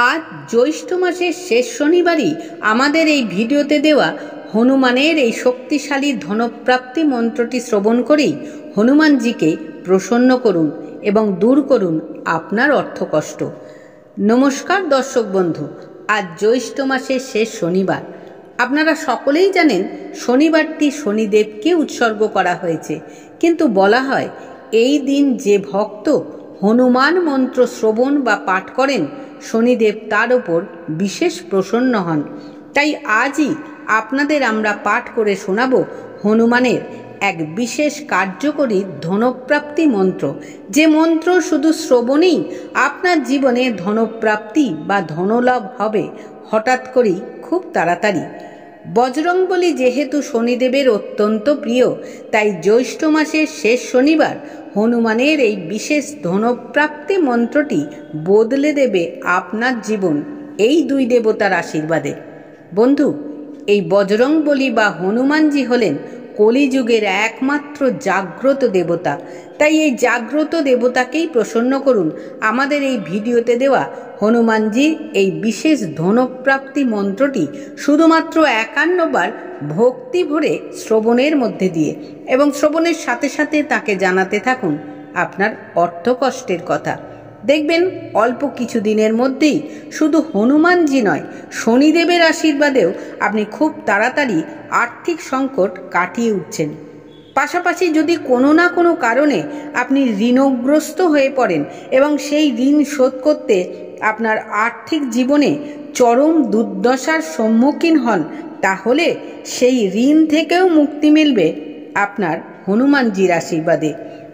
आज জ্যৈষ্ঠ মাসের শেষ শনিবারই আমাদের এই ভিডিওতে দেওয়া হনুমানের এই শক্তিশালী ধনপ্রাপ্তি মন্ত্রটি শ্রবণ করেই হনুমানজিকে প্রসন্ন করুন এবং দূর করুন আপনার অর্থকষ্ট। নমস্কার দর্শক বন্ধু, আজ জ্যৈষ্ঠ মাসের শেষ শনিবার। আপনারা সকলেই জানেন শনিবারটি শনিদেবকে উৎসর্গ করা হয়েছে, কিন্তু বলা হয় এই দিন যে ভক্ত হনুমান মন্ত্র শ্রবণ বা পাঠ করেন শনিদেব তার ওপর বিশেষ প্রসন্ন হন। তাই আজই আপনাদের আমরা পাঠ করে শোনাব হনুমানের এক বিশেষ কার্যকরী ধনপ্রাপ্তি মন্ত্র, যে মন্ত্র শুধু শ্রবণেই আপনার জীবনে ধনপ্রাপ্তি বা ধনলাভ হবে হঠাৎ করেই, খুব তাড়াতাড়ি। বজরংবলী যেহেতু শনিদেবের অত্যন্ত প্রিয়, তাই জ্যৈষ্ঠ মাসের শেষ শনিবার হনুমানের এই বিশেষ ধনপ্রাপ্তি মন্ত্রটি বদলে দেবে আপনার জীবন এই দুই দেবতার আশীর্বাদে। বন্ধু, এই বজরংবলী বা হনুমানজি হলেন কলিযুগের একমাত্র জাগ্রত দেবতা। তাই এই জাগ্রত দেবতাকেই প্রসন্ন করুন আমাদের এই ভিডিওতে দেওয়া হনুমানজির এই বিশেষ ধনপ্রাপ্তি মন্ত্রটি শুধুমাত্র 51 বার ভক্তি ভরে শ্রবণের মধ্যে দিয়ে, এবং শ্রবণের সাথে সাথে তাকে জানাতে থাকুন আপনার অর্থকষ্টের কথা। দেখবেন অল্প কিছু দিনের মধ্যেই শুধু হনুমানজি নয়, শনিদেবের আশীর্বাদেও আপনি খুব তাড়াতাড়ি আর্থিক সংকট কাটিয়ে উঠছেন। পাশাপাশি যদি কোনো না কোনো কারণে আপনি ঋণগ্রস্ত হয়ে পড়েন এবং সেই ঋণ শোধ করতে আপনার আর্থিক জীবনে চরম দুর্দশার সম্মুখীন হন, তাহলে সেই ঋণ থেকেও মুক্তি মিলবে আপনার হনুমানজির আশীর্বাদে।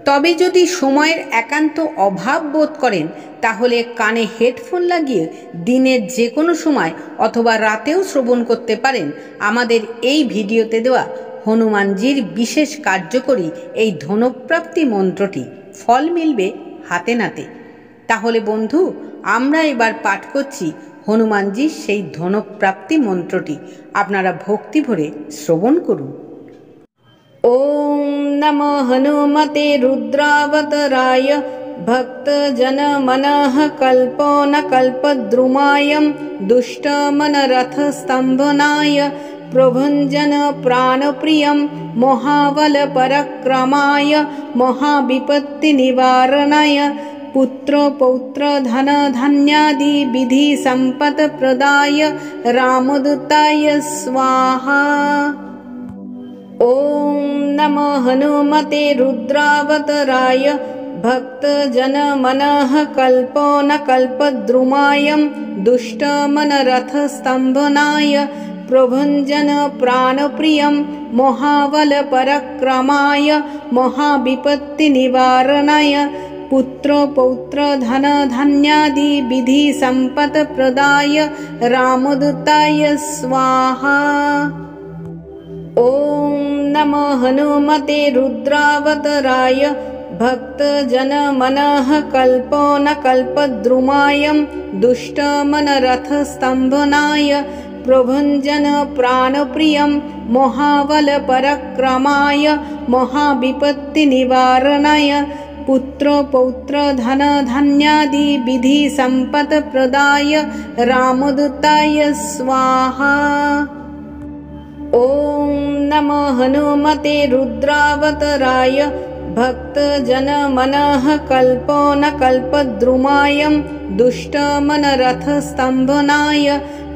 তবে যদি সময়ের একান্ত অভাব বোধ করেন, তাহলে কানে হেডফোন লাগিয়ে দিনের যে কোনো সময় অথবা রাতেও শ্রবণ করতে পারেন আমাদের এই ভিডিওতে দেওয়া হনুমানজির বিশেষ কার্যকরী এই ধনপ্রাপ্তি মন্ত্রটি। ফল মিলবে হাতে নাতে। তাহলে বন্ধু, আমরা এবার পাঠ করছি হনুমানজির সেই ধনপ্রাপ্তি মন্ত্রটি। আপনারা ভক্তি ভরে শ্রবণ করুন। ওম নমো হনুমতে রুদ্রাবতারায় ভক্তজন মনঃ কল্পো ন কল্পদ্রুমায় দুষ্টমনরথ স্তম্ভনায় প্রভঞ্জন প্রাণপ্রিয়ম মহাবল পরাক্রমায় মহাবিপত্তি নিবারণায় পুত্র পৌত্র ধন ধান্যাদি বিধি সম্পদ প্রদায় রামদূতায় স্বাহা। ওম নমো হনুমতে রুদ্রাবতারায় ভক্তজন মনঃ কল্পো ন কল্পদ্রুমায় দুষ্টমনরথ স্তম্ভনায় প্রভঞ্জন প্রাণপ্রিয়ম মহাবল পরাক্রমায় মহাবিপত্তি নিবারণায় পুত্র পৌত্র ধন ধান্যাদি বিধি সম্পদ প্রদায় রামদূতায় স্বাহা। ওম নমো হনুমতে রুদ্রাবতারায় ভক্তজন মনঃ কল্পো ন কল্পদ্রুমায় দুষ্টমনরথ স্তম্ভনায় প্রভঞ্জন প্রাণপ্রিয়ম মহাবল পরাক্রমায় মহাবিপত্তি নিবারণায় পুত্র পৌত্র ধন ধান্যাদি বিধি সম্পদ প্রদায় রামদূতায় স্বাহা। ওম নমো হনুমতে রুদ্রাবতারায় ভক্তজন মনঃ কল্পো ন কল্পদ্রুমায় দুষ্টমনরথ স্তম্ভনায়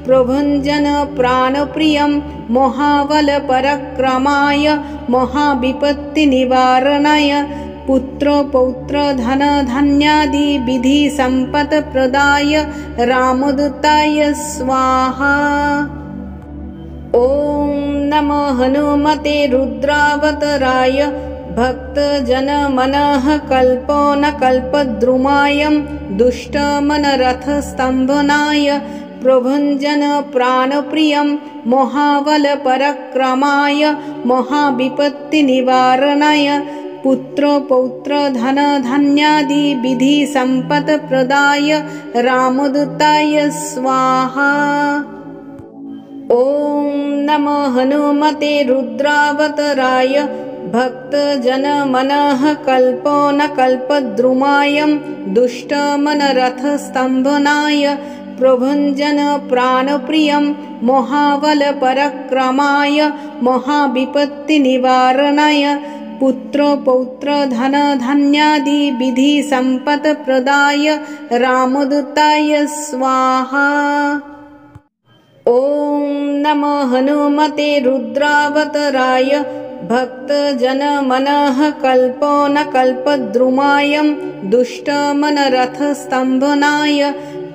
প্রভঞ্জন প্রাণপ্রিয়ম মহাবল পরাক্রমায় মহাবিপত্তি নিবারণায় পুত্র পৌত্র ধন ধান্যাদি বিধি সম্পদ প্রদায় রামদূতায় স্বাহা। ওম নমো হনুমতে রুদ্রাবতারায় ভক্তজন মনঃ কল্পো ন কল্পদ্রুমায় দুষ্টমনরথ স্তম্ভনায় প্রভঞ্জন প্রাণপ্রিয়ম মহাবল পরাক্রমায় মহাবিপত্তি নিবারণায় পুত্র পৌত্র ধন ধান্যাদি বিধি সম্পদ প্রদায় রামদূতায় স্বাহা। ওম নমো হনুমতে রুদ্রাবতারায় ভক্তজন মনঃ কল্পো ন কল্পদ্রুমায় দুষ্টমনরথ স্তম্ভনায় प्रभञ्जन प्राणप्रियं महाबलपराक्रमाय महाविपत्तिनिवारणाय पुत्र पौत्र धन धान्यादि विधि सम्पत्प्रदाय रामदूताय स्वाहा। ॐ नमो हनुमते रुद्रावताराय भक्तजनमनः कल्पद्रुमाय दुष्टमनरथस्तम्भनाय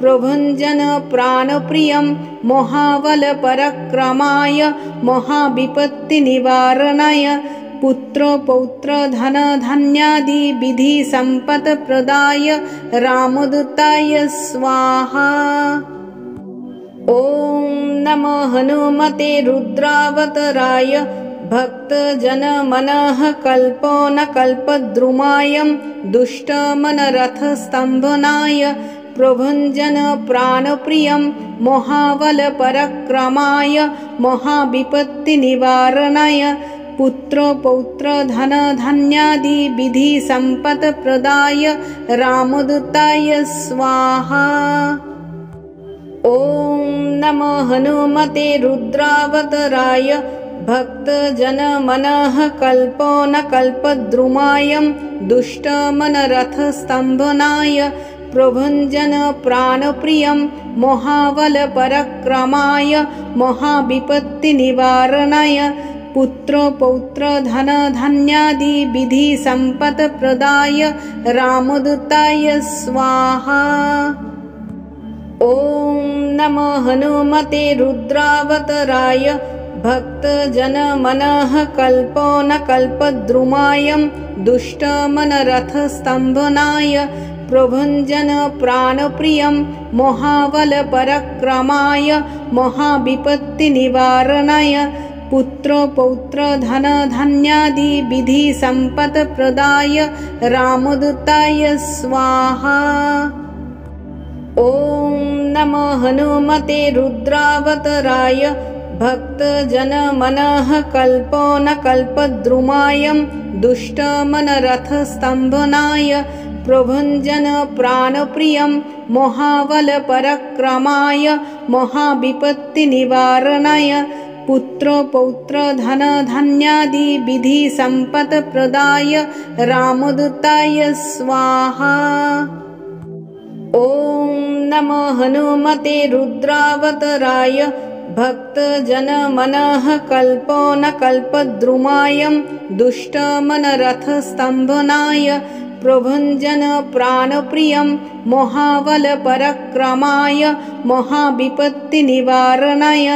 प्रभञ्जन प्राणप्रियं महाबलपराक्रमाय महाविपत्तिनिवारणाय पुत्र पौत्र धन धान्यादि विधि सम्पत्प्रदाय रामदूताय स्वाहा। ॐ नमो हनुमते रुद्रावताराय भक्तजनमनः कल्पद्रुमाय दुष्टमनरथस्तम्भनाय प्रभञ्जन प्राणप्रियं महाबलपराक्रमाय महाविपत्तिनिवारणाय पुत्र पौत्र धन धान्यादि विधि सम्पत्प्रदाय रामदूताय स्वाहा। ॐ नमो हनुमते रुद्रावताराय भक्तजनमनः कल्पद्रुमाय दुष्टमनरथस्तम्भनाय प्रभञ्जन प्राणप्रियं महाबलपराक्रमाय महाविपत्तिनिवारणाय पुत्र पौत्र धन धान्यादि विधि सम्पत्प्रदाय रामदूताय स्वाहा। ॐ नमो हनुमते रुद्रावताराय भक्तजनमनः कल्पद्रुमाय दुष्टमनरथस्तम्भनाय प्रभञ्जन प्राणप्रियं महाबलपराक्रमाय महाविपत्तिनिवारणाय पुत्र पौत्र धन धान्यादि विधि सम्पत्प्रदाय रामदूताय स्वाहा। ॐ नमो हनुमते रुद्रावताराय भक्तजनमनः कल्पद्रुमाय दुष्टमनरथस्तम्भनाय प्रभञ्जन प्राणप्रियं महाबलपराक्रमाय महाविपत्तिनिवारणाय पुत्र पौत्र धन धान्यादि विधि सम्पत्प्रदाय रामदूताय स्वाहा। ॐ नमो हनुमते रुद्रावताराय भक्तजनमनः कल्पद्रुमाय दुष्टमनरथस्तम्भनाय प्रभञ्जन प्राणप्रियं महाबलपराक्रमाय महाविपत्तिनिवारणाय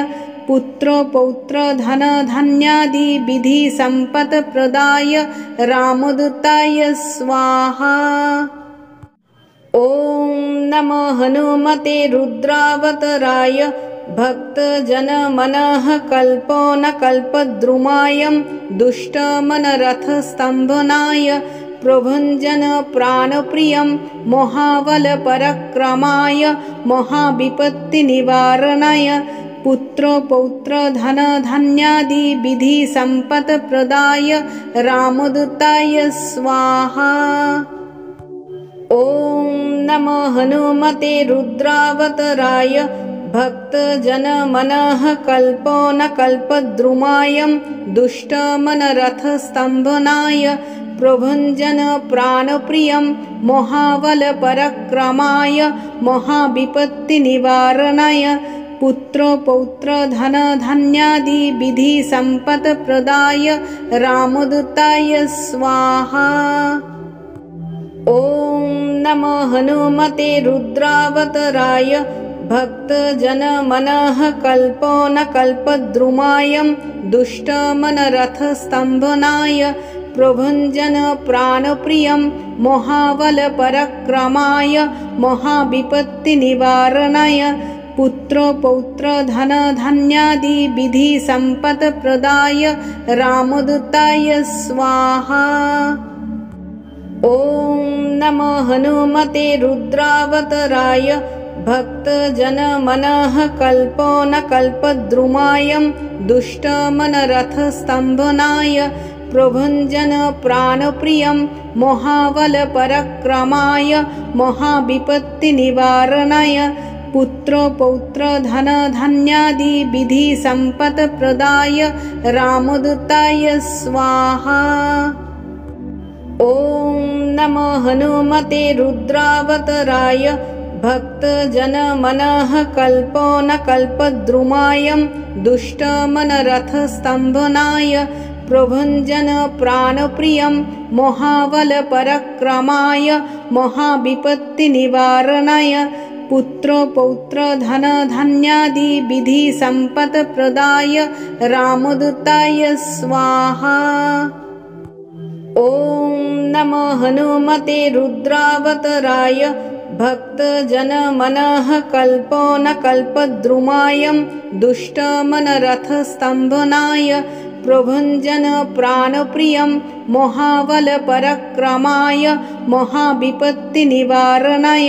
पुत्र पौत्र धन धान्यादि विधि सम्पत्प्रदाय रामदूताय स्वाहा। ॐ नमो हनुमते रुद्रावताराय भक्तजनमनः कल्पद्रुमाय दुष्टमनरथस्तम्भनाय प्रभञ्जन प्राणप्रियं महाबलपराक्रमाय महाविपत्तिनिवारणाय पुत्र पौत्र धन धान्यादि विधि सम्पत्प्रदाय रामदूताय स्वाहा। ॐ नमो हनुमते रुद्रावताराय भक्तजनमनः कल्पद्रुमाय दुष्टमनरथस्तम्भनाय प्रभञ्जन प्राणप्रियं महाबलपराक्रमाय महाविपत्तिनिवारणाय पुत्र पौत्र धन धान्यादि विधि सम्पत्प्रदाय रामदूताय स्वाहा। ॐ नमो हनुमते रुद्रावताराय भक्तजनमनः कल्पद्रुमाय दुष्टमनरथस्तम्भनाय प्रभञ्जन प्राणप्रियं महाबलपराक्रमाय महाविपत्तिनिवारणाय पुत्र पौत्र धन धान्यादि विधि सम्पत्प्रदाय रामदूताय स्वाहा। ॐ नमो हनुमते रुद्रावताराय भक्तजनमनः कल्पद्रुमाय दुष्टमनरथस्तम्भनाय प्रभञ्जन प्राणप्रियं महाबलपराक्रमाय महाविपत्तिनिवारणाय पुत्र पौत्र धन धान्यादि विधि संपत् प्रदाय रामदूताय स्वाहा। ॐ नमो हनुमते रुद्रावताराय भक्तजनमनः कल्पोनकल्पद्रुमाय दुष्टमनरथस्तम्भनाय प्रभञ्जन प्राणप्रियं महाबलपराक्रमाय महाविपत्तिनिवारणाय पुत्र पौत्र धन धान्यादि विधि संपत् प्रदाय रामदूताय स्वाहा। ॐ नमो हनुमते रुद्रावताराय भक्तजनमनः कल्पोनकल्पद्रुमाय दुष्टमनरथस्तम्भनाय प्रभञ्जन प्राणप्रियं महाबलपराक्रमाय महाविपत्तिनिवारणाय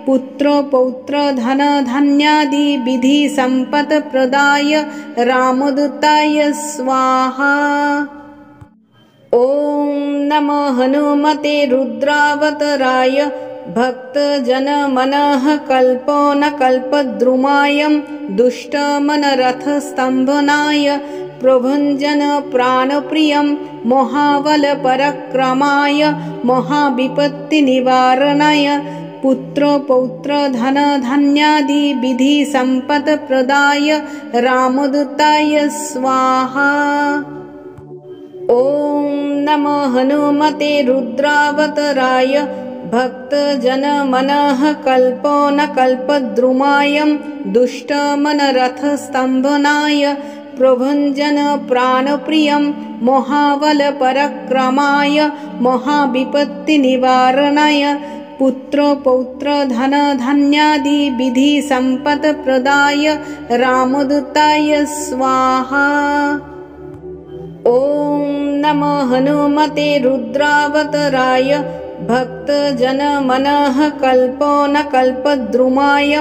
पुत्र पौत्र धन धान्यादि विधि संपत् प्रदाय रामदूताय स्वाहा। ॐ नमो हनुमते रुद्रावताराय भक्तजनमनः कल्पोनकल्पद्रुमाय दुष्टमनरथस्तम्भनाय प्रभञ्जन प्राणप्रियं महाबलपराक्रमाय महाविपत्तिनिवारणाय पुत्र पौत्र धन धान्यादि विधि संपत् प्रदाय रामदूताय स्वाहा। ॐ नमो हनुमते रुद्रावताराय भक्तजनमनः कल्पोनकल्पद्रुमाय दुष्टमनरथस्तम्भनाय प्रभञ्जन प्राणप्रियं महाबलपराक्रमाय महाविपत्तिनिवारणाय पुत्र पौत्र धन धान्यादि विधि संपत् प्रदाय रामदूताय स्वाहा। ॐ नमो हनुमते रुद्रावताराय भक्तजनमनः कल्पोनकल्पद्रुमाय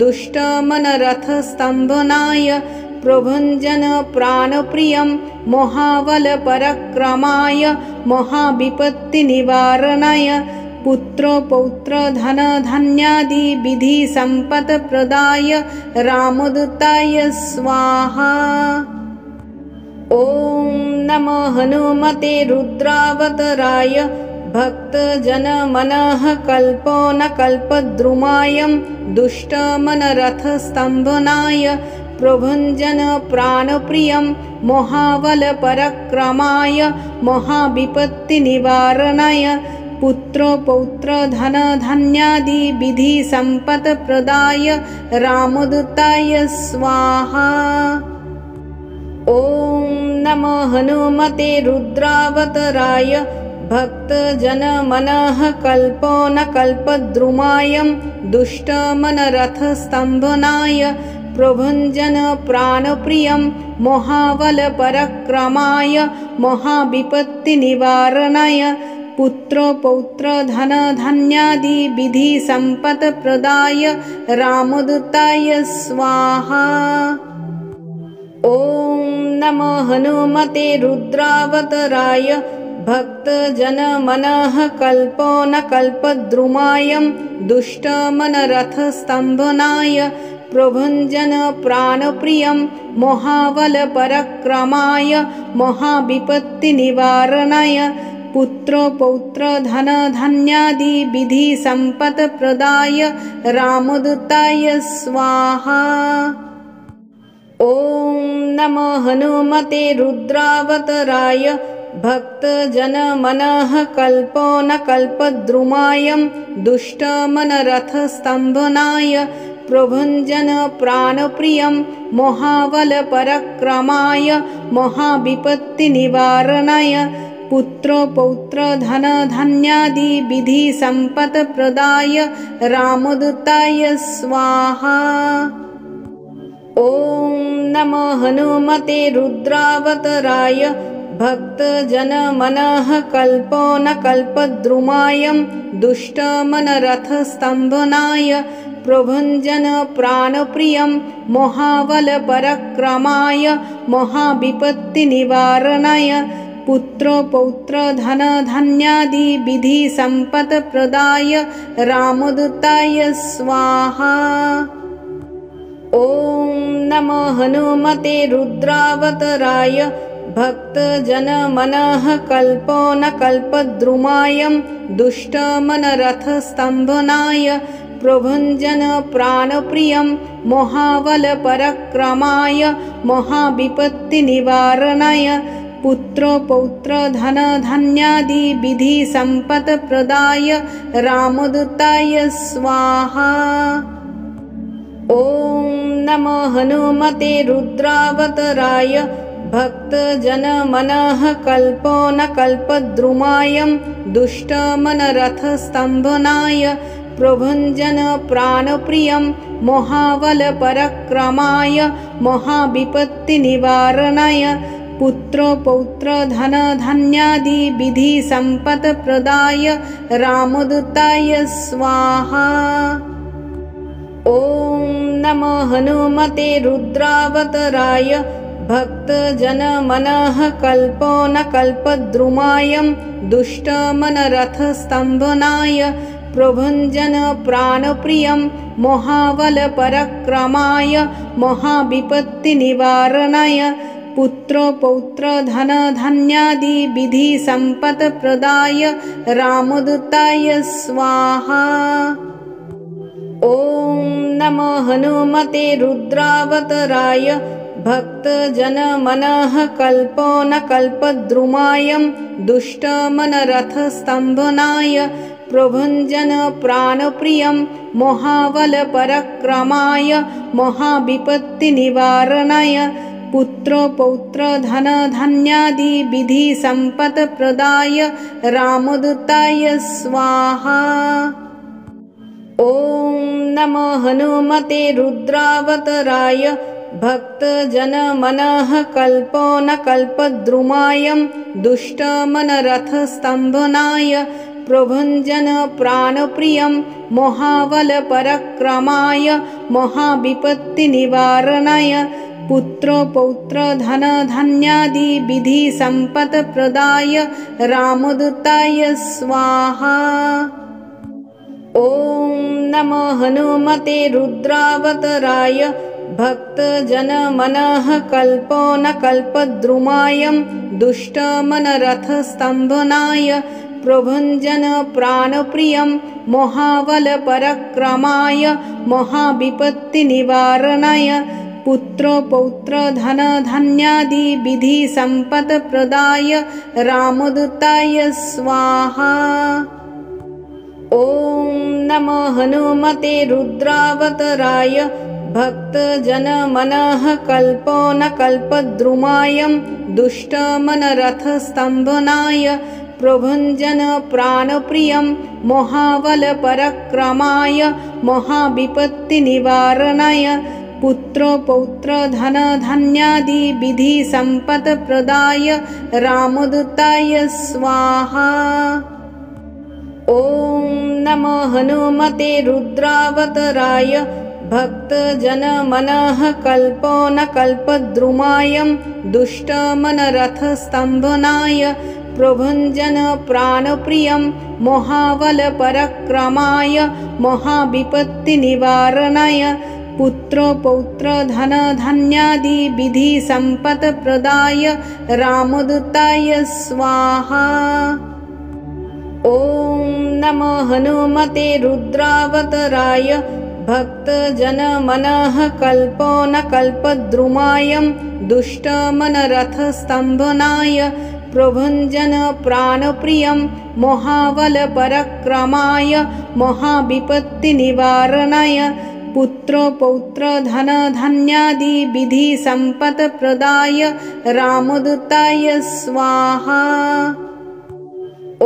दुष्टमनरथस्तम्भनाय प्रभञ्जन प्राणप्रियं महाबलपराक्रमाय महाविपत्तिनिवारणाय पुत्र पौत्र धन धान्यादि विधि संपत् प्रदाय रामदूताय स्वाहा। ॐ नमो हनुमते रुद्रावताराय भक्तजनमनः कल्पोनकल्पद्रुमाय दुष्टमनरथस्तम्भनाय प्रभञ्जन प्राणप्रियं महाबलपराक्रमाय महाविपत्तिनिवारणाय पुत्र पौत्र धन धान्यादि विधि संपत् प्रदाय रामदूताय स्वाहा। ॐ नमो हनुमते रुद्रावताराय भक्तजनमनः कल्पोनकल्पद्रुमाय दुष्टमनरथस्तम्भनाय प्रभञ्जन प्राणप्रियं महाबलपराक्रमाय महाविपत्तिनिवारणाय पुत्र पौत्र धन धान्यादि विधि संपत् प्रदाय रामदूताय स्वाहा। ॐ नमो हनुमते रुद्रावताराय भक्तजनमनः कल्पोनकल्पद्रुमाय दुष्टमनरथस्तम्भनाय प्रभञ्जन प्राणप्रियं महाबलपराक्रमाय महाविपत्तिनिवारणाय पुत्र पौत्र धन धान्यादि विधि संपत् प्रदाय रामदूताय स्वाहा। ॐ नमो हनुमते रुद्रावताराय भक्तजनमनः कल्पोनकल्पद्रुमाय दुष्टमनरथस्तम्भनाय प्रभञ्जन प्राणप्रियं महाबलपराक्रमाय महाविपत्तिनिवारणाय पुत्र पौत्र धन धान्यादि विधि संपत् प्रदाय रामदूताय स्वाहा। ॐ नमो हनुमते रुद्रावताराय भक्तजनमनः कल्पोनकल्पद्रुमाय दुष्टमनरथस्तम्भनाय प्रभञ्जन प्राणप्रियं महाबलपराक्रमाय महाविपत्तिनिवारणाय पुत्र पौत्र धन धान्यादि विधि संपत् प्रदाय रामदूताय स्वाहा। नमो हनुमते रुद्रावताराय भक्तजनमनः कल्पो न कल्पद्रुमाय दुष्टमनरथस्तम्भनाय प्रभञ्जन प्राणप्रियं महाबलपराक्रमाय महाविपत्तिनिवारणाय पुत्र पौत्र धन धान्यादि विधि सम्पत्प्रदाय रामदूताय स्वाहा। ॐ नमो हनुमते रुद्रावताराय भक्तजनमनः कल्पो न कल्पद्रुमाय दुष्टमनरथस्तम्भनाय प्रभञ्जन प्राणप्रियं महाबलपराक्रमाय महाविपत्तिनिवारणाय पुत्र पौत्र धन धान्यादि विधि सम्पत्प्रदाय रामदूताय स्वाहा। ॐ नमो हनुमते रुद्रावताराय भक्तजनमनः कल्पो न कल्पद्रुमाय दुष्टमनरथस्तम्भनाय प्रभञ्जन प्राणप्रियं महाबलपराक्रमाय महाविपत्तिनिवारणाय पुत्र पौत्र धन धान्यादि विधि सम्पत्प्रदाय रामदूताय स्वाहा। ॐ नमो हनुमते रुद्रावताराय भक्तजनमनः कल्पो न कल्पद्रुमाय दुष्टमनरथस्तम्भनाय प्रभञ्जन प्राणप्रियं महाबलपराक्रमाय महाविपत्तिनिवारणाय पुत्र पौत्र धन धान्यादि विधि सम्पत्प्रदाय रामदूताय स्वाहा। ॐ नमो हनुमते रुद्रावताराय भक्तजनमनः कल्पो न कल्पद्रुमाय दुष्टमनरथस्तम्भनाय प्रभञ्जन प्राणप्रियं महाबलपराक्रमाय महाविपत्तिनिवारणाय पुत्र पौत्र धन धान्यादि विधि सम्पत्प्रदाय रामदूताय स्वाहा। ॐ नमो हनुमते रुद्रावताराय भक्तजनमनः कल्पो न कल्पद्रुमाय दुष्टमनरथस्तम्भनाय प्रभञ्जन प्राणप्रियं महाबलपराक्रमाय महाविपत्तिनिवारणाय पुत्र पौत्र धन धान्यादि विधि सम्पत्प्रदाय रामदूताय स्वाहा। ॐ नमो हनुमते रुद्रावताराय भक्तजनमनः कल्पो न कल्पद्रुमाय दुष्टमनरथस्तम्भनाय प्रभञ्जन प्राणप्रियं महाबलपराक्रमाय महाविपत्तिनिवारणाय पुत्र पौत्र धन धान्यादि विधि सम्पत्प्रदाय रामदूताय स्वाहा। ॐ नमो हनुमते रुद्रावताराय भक्तजनमनः कल्पो न कल्पद्रुमाय दुष्टमनरथस्तम्भनाय प्रभञ्जन प्राणप्रियं महाबलपराक्रमाय महाविपत्तिनिवारणाय पुत्र पौत्र धन धान्यादि विधि सम्पत्प्रदाय रामदूताय स्वाहा। ॐ नमो हनुमते रुद्रावताराय भक्तजनमनः कल्पो न कल्पद्रुमाय दुष्टमनरथस्तम्भनाय प्रभञ्जन प्राणप्रियं महाबलपराक्रमाय महाविपत्तिनिवारणाय पुत्र पौत्र धन धान्यादि विधि सम्पत्प्रदाय रामदूताय स्वाहा। ॐ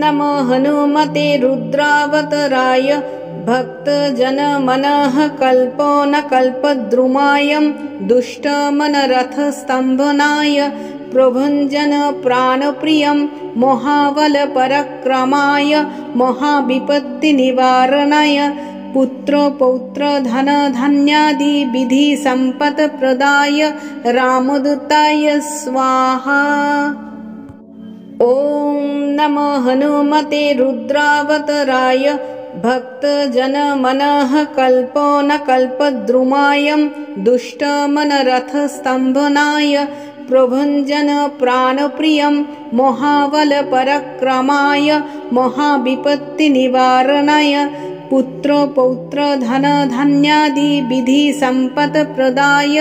नमो हनुमते रुद्रावताराय भक्तजनमनः कल्पो न कल्पद्रुमाय दुष्टमनरथस्तम्भनाय प्रभञ्जन प्राणप्रियं महाबलपराक्रमाय महाविपत्तिनिवारणाय पुत्र पौत्र धन धान्यादि विधि सम्पत्प्रदाय रामदूताय स्वाहा। ॐ नमो हनुमते रुद्रावताराय भक्तजनमनः कल्पो न कल्पद्रुमायं दुष्टमनरथस्तम्भनाय प्रभञ्जन प्राणप्रियं महाबलपराक्रमाय महाविपत्तिनिवारणाय पुत्र पौत्र धन धान्यादि विधि सम्पत्प्रदाय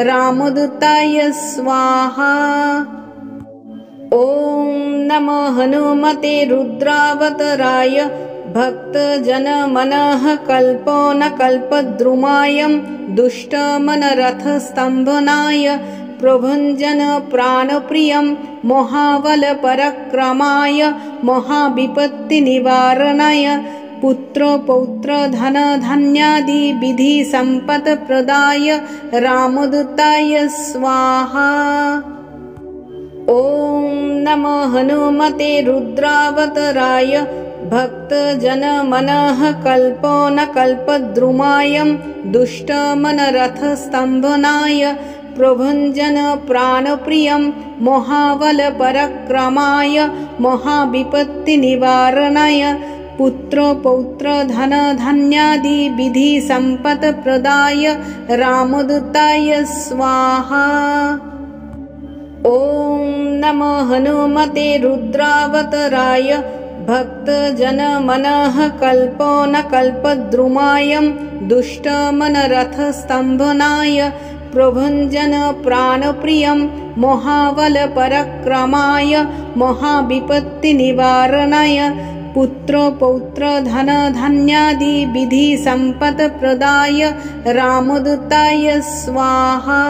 रामदूताय स्वाहा। ॐ नमो हनुमते रुद्रावताराय भक्तजनमनः कल्पो न कल्पद्रुमायं दुष्टमनरथस्तम्भनाय प्रभञ्जन प्राणप्रियं महाबलपराक्रमाय महाविपत्तिनिवारणाय पुत्र पौत्र धन धान्यादि विधि सम्पत्प्रदाय रामदूताय स्वाहा। ॐ नमो हनुमते रुद्रावताराय भक्तजनमनः कल्पो न कल्पद्रुमायं दुष्टमनरथस्तम्भनाय प्रभञ्जन प्राणप्रियं महाबलपराक्रमाय महाविपत्तिनिवारणाय पुत्र पौत्र धन धान्यादि विधि सम्पत्प्रदाय रामदूताय स्वाहा। ॐ नमो हनुमते रुद्रावताराय भक्तजनमनः कल्पो न कल्पद्रुमायं दुष्टमनरथस्तम्भनाय प्रभञ्जन प्राणप्रियं महाबलपराक्रमाय महाविपत्तिनिवारणाय पुत्र पौत्र धन धान्यादि विधि सम्पत्प्रदाय रामदूताय स्वाहा।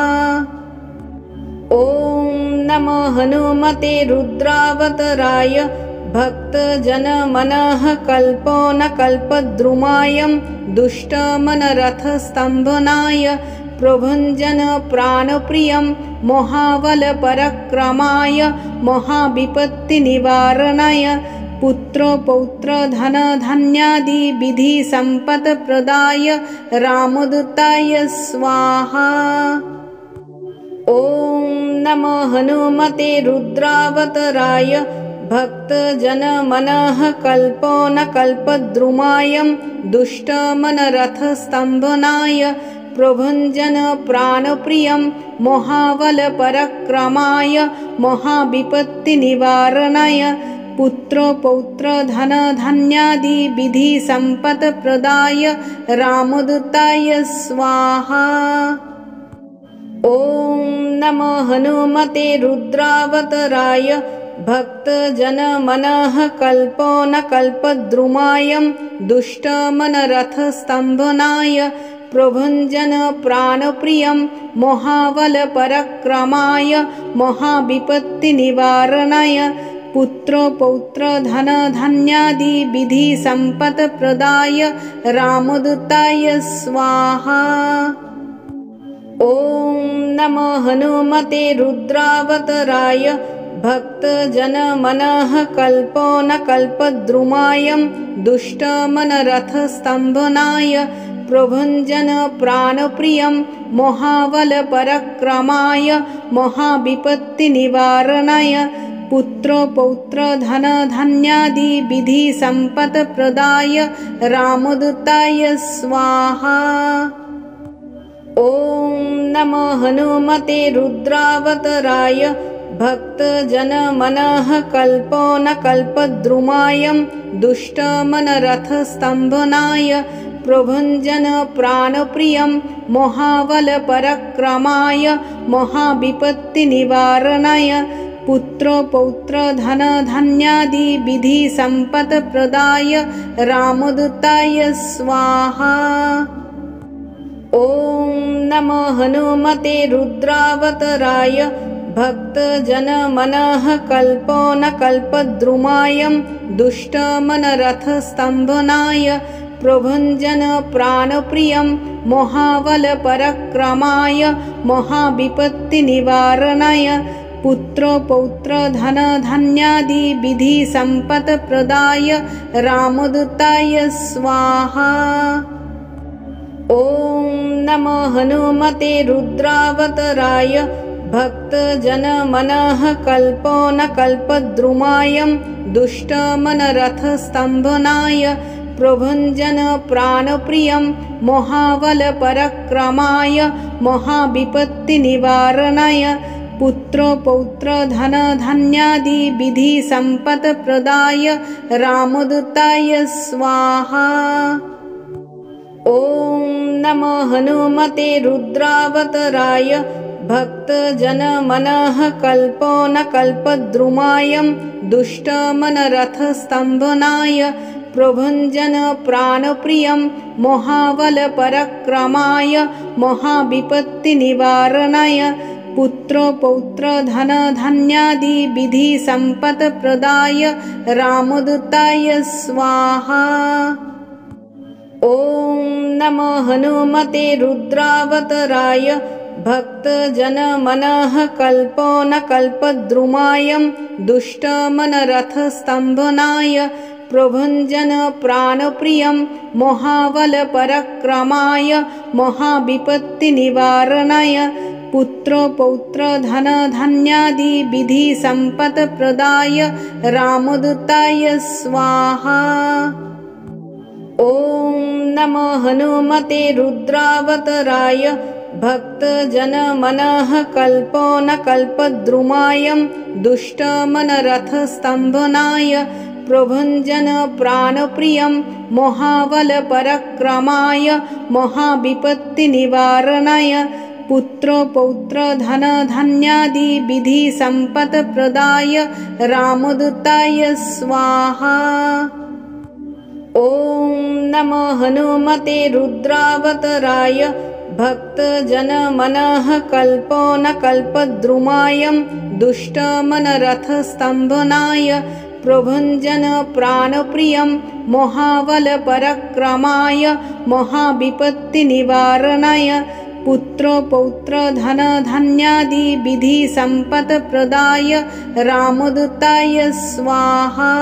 ॐ नमो हनुमते रुद्रावताराय भक्तजनमनः कल्पो न कल्पद्रुमायं दुष्टमनरथस्तम्भनाय प्रभञ्जन प्राणप्रियं महाबलपराक्रमाय महाविपत्तिनिवारणाय पुत्र पौत्र धन धान्यादि विधि सम्पत्प्रदाय रामदूताय स्वाहा। ॐ नमो हनुमते रुद्रावताराय भक्तजनमनः कल्पो न कल्पद्रुमायं दुष्टमनरथस्तम्भनाय प्रभञ्जन प्राणप्रियं महाबलपराक्रमाय महाविपत्तिनिवारणाय पुत्र पौत्र धन धान्यादि विधि सम्पत्प्रदाय रामदूताय स्वाहा। ॐ नमो हनुमते रुद्रावताराय भक्तजनमनः कल्पो न कल्पद्रुमायं दुष्टमनरथस्तम्भनाय प्रभञ्जन प्राणप्रियं महाबलपराक्रमाय महाविपत्तिनिवारणाय पुत्र पौत्र धन धान्यादि विधि सम्पत्प्रदाय रामदूताय स्वाहा। ॐ नमो हनुमते रुद्रावताराय भक्तजनमनः कल्पो न कल्पद्रुमायं दुष्टमनरथस्तम्भनाय प्रभञ्जन प्राणप्रियं महाबलपराक्रमाय महाविपत्तिनिवारणाय पुत्र पौत्र धन धान्यादि विधि सम्पत्प्रदाय रामदूताय स्वाहा। ॐ नमो हनुमते रुद्रावताराय भक्तजनमनः कल्पो न कल्पद्रुमायं दुष्टमनरथस्तम्भनाय प्रभञ्जन प्राणप्रियं महाबलपराक्रमाय महाविपत्तिनिवारणाय पुत्र पौत्र धन धान्यादि विधि सम्पत्प्रदाय रामदूताय स्वाहा। ॐ नमो हनुमते रुद्रावताराय भक्तजनमनः कल्पो न कल्पद्रुमायं दुष्टमनरथस्तम्भनाय प्रभञ्जन प्राणप्रियं महाबलपराक्रमाय महाविपत्तिनिवारणाय पुत्र पौत्र धन धान्यादि विधि सम्पत्प्रदाय रामदूताय स्वाहा। ॐ नमो हनुमते रुद्रावताराय भक्तजनमनः कल्पो न कल्पद्रुमायं दुष्टमनरथस्तम्भनाय प्रभञ्जन प्राणप्रियं महाबलपराक्रमाय महाविपत्तिनिवारणाय पुत्रपौत्रधनधान्यादि विधिसम्पत्प्रदाय रामदूताय स्वाहा। ॐ नमः हनुमते रुद्रावताराय भक्तजनमनः कल्पद्रुमाय दुष्टमनरथस्तम्भनाय प्रभञ्जन प्राणप्रियं महाबलपराक्रमाय महाविपत्तिनिवारणाय पुत्रपौत्रधनधान्यादि विधिसम्पत्प्रदाय रामदूताय स्वाहा। ॐ नमः हनुमते रुद्रावताराय भक्तजनमनः कल्पद्रुमाय दुष्टमनरथस्तम्भनाय प्रभञ्जन प्राणप्रियं महाबलपराक्रमाय महाविपत्तिनिवारणाय पुत्रपौत्रधनधान्यादि विधिसम्पत्प्रदाय रामदूताय स्वाहा। ॐ नमः हनुमते रुद्रावताराय भक्तजनमनः कल्पद्रुमाय दुष्टमनरथस्तम्भनाय प्रभञ्जन प्राणप्रियं महाबलपराक्रमाय महाविपत्तिनिवारणाय पुत्रपौत्रधनधान्यादि विधिसम्पत्प्रदाय रामदूताय स्वाहा। ॐ नमः हनुमते रुद्रावताराय भक्तजनमनः कल्पद्रुमाय दुष्टमनरथस्तम्भनाय प्रभञ्जन प्राणप्रियं महाबलपराक्रमाय महाविपत्तिनिवारणाय पुत्रपौत्रधनधान्यादि विधिसम्पत्प्रदाय रामदूताय स्वाहा।